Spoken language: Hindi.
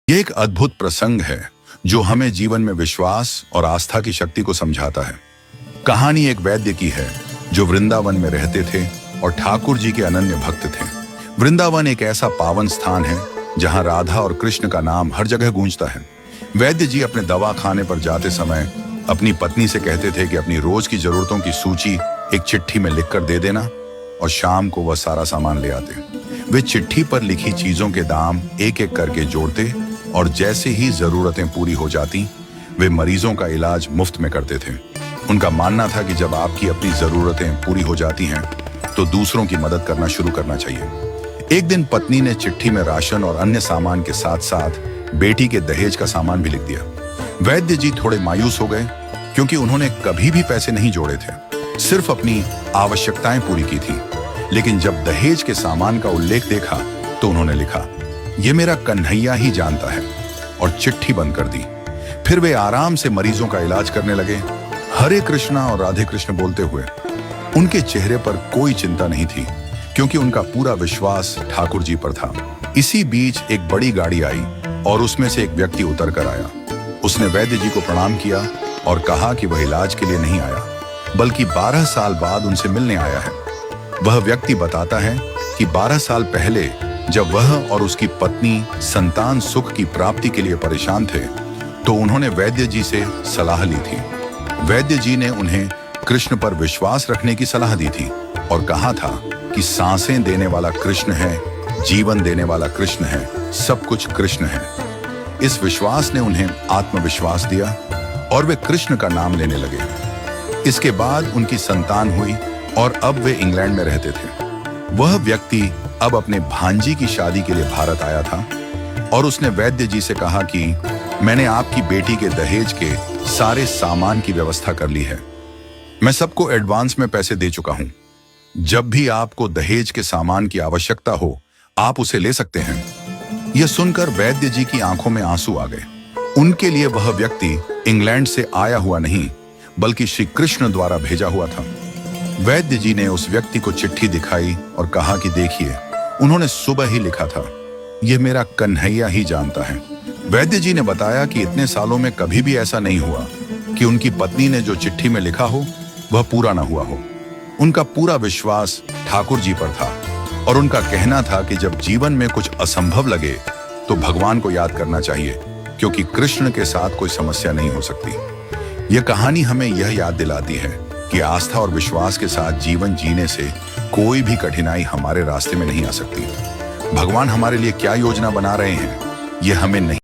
ये एक अद्भुत प्रसंग है जो हमें जीवन में विश्वास और आस्था की शक्ति को समझाता है। कहानी एक वैद्य की है जो वृंदावन में रहते थे और ठाकुर जी के अनन्य भक्त थे। वृंदावन एक ऐसा पावन स्थान है जहां राधा और कृष्ण का नाम हर जगह गूंजता है। वैद्य जी अपने दवा खाने पर जाते समय अपनी पत्नी से कहते थे कि अपनी रोज की जरूरतों की सूची एक चिट्ठी में लिखकर दे देना और शाम को वह सारा सामान ले आते। वे चिट्ठी पर लिखी चीजों के दाम एक एक करके जोड़ते और जैसे ही जरूरतें पूरी हो जाती वे मरीजों का इलाज मुफ्त में करते थे। उनका मानना था कि जब आपकी अपनी जरूरतें पूरी हो जाती हैं तो दूसरों की मदद करना शुरू करना चाहिए। एक दिन पत्नी ने चिट्ठी में राशन और अन्य सामान के साथ साथ बेटी के दहेज का सामान भी लिख दिया। वैद्य जी थोड़े मायूस हो गए क्योंकि उन्होंने कभी भी पैसे नहीं जोड़े थे, सिर्फ अपनी आवश्यकताएं पूरी की थी। लेकिन जब दहेज के सामान का उल्लेख देखा तो उन्होंने लिखा, ये मेरा कन्हैया ही जानता है, और चिट्ठी बंद कर दी। फिर वे आराम से मरीजों का इलाज करने लगे, हरे कृष्णा और राधे कृष्ण बोलते हुए। उनके चेहरे पर कोई चिंता नहीं थी क्योंकि उनका पूरा विश्वास ठाकुर जी पर था। इसी बीच एक बड़ी गाड़ी आई और उसमें से एक व्यक्ति उतर कर आया। उसने वैद्य जी को प्रणाम किया और कहा कि वह इलाज के लिए नहीं आया बल्कि 12 साल बाद उनसे मिलने आया है। वह व्यक्ति बताता है कि 12 साल पहले जब वह और उसकी पत्नी संतान सुख की प्राप्ति के लिए परेशान थे तो उन्होंने वैद्य जी से सलाह ली थी। वैद्य जी ने उन्हें कृष्ण पर विश्वास रखने की सलाह दी थी और कहा था कि सांसें देने वाला कृष्ण है, जीवन देने वाला कृष्ण है, सब कुछ कृष्ण है। इस विश्वास ने उन्हें आत्मविश्वास दिया और वे कृष्ण का नाम लेने लगे। इसके बाद उनकी संतान हुई और अब वे इंग्लैंड में रहते थे। वह व्यक्ति अब अपने भांजी की शादी के लिए भारत आया था और उसने वैद्य जी से कहा कि मैंने आपकी बेटी के दहेज के सारे सामान की व्यवस्था कर ली है। मैं सबको एडवांस में पैसे दे चुका हूं। जब भी आपको दहेज के सामान की आवश्यकता हो आप उसे ले सकते हैं। यह सुनकर वैद्य जी की आंखों में आंसू आ गए। उनके लिए वह व्यक्ति इंग्लैंड से आया हुआ नहीं बल्कि श्री कृष्ण द्वारा भेजा हुआ था। वैद्य जी ने उस व्यक्ति को चिट्ठी दिखाई और कहा कि देखिए, उन्होंने सुबह ही लिखा था, यह मेरा कन्हैया ही जानता है। वैद्य जी ने बताया कि इतने सालों में कभी भी ऐसा नहीं हुआ कि उनकी पत्नी ने जो चिट्ठी में लिखा हो वह पूरा ना हुआ हो। उनका पूरा विश्वास ठाकुर जी पर था और उनका कहना था कि जब जीवन में कुछ असंभव लगे तो भगवान को याद करना चाहिए क्योंकि कृष्ण के साथ कोई समस्या नहीं हो सकती। यह कहानी हमें यह याद दिलाती है कि आस्था और विश्वास के साथ जीवन जीने से कोई भी कठिनाई हमारे रास्ते में नहीं आ सकती। भगवान हमारे लिए क्या योजना बना रहे हैं यह हमें नहीं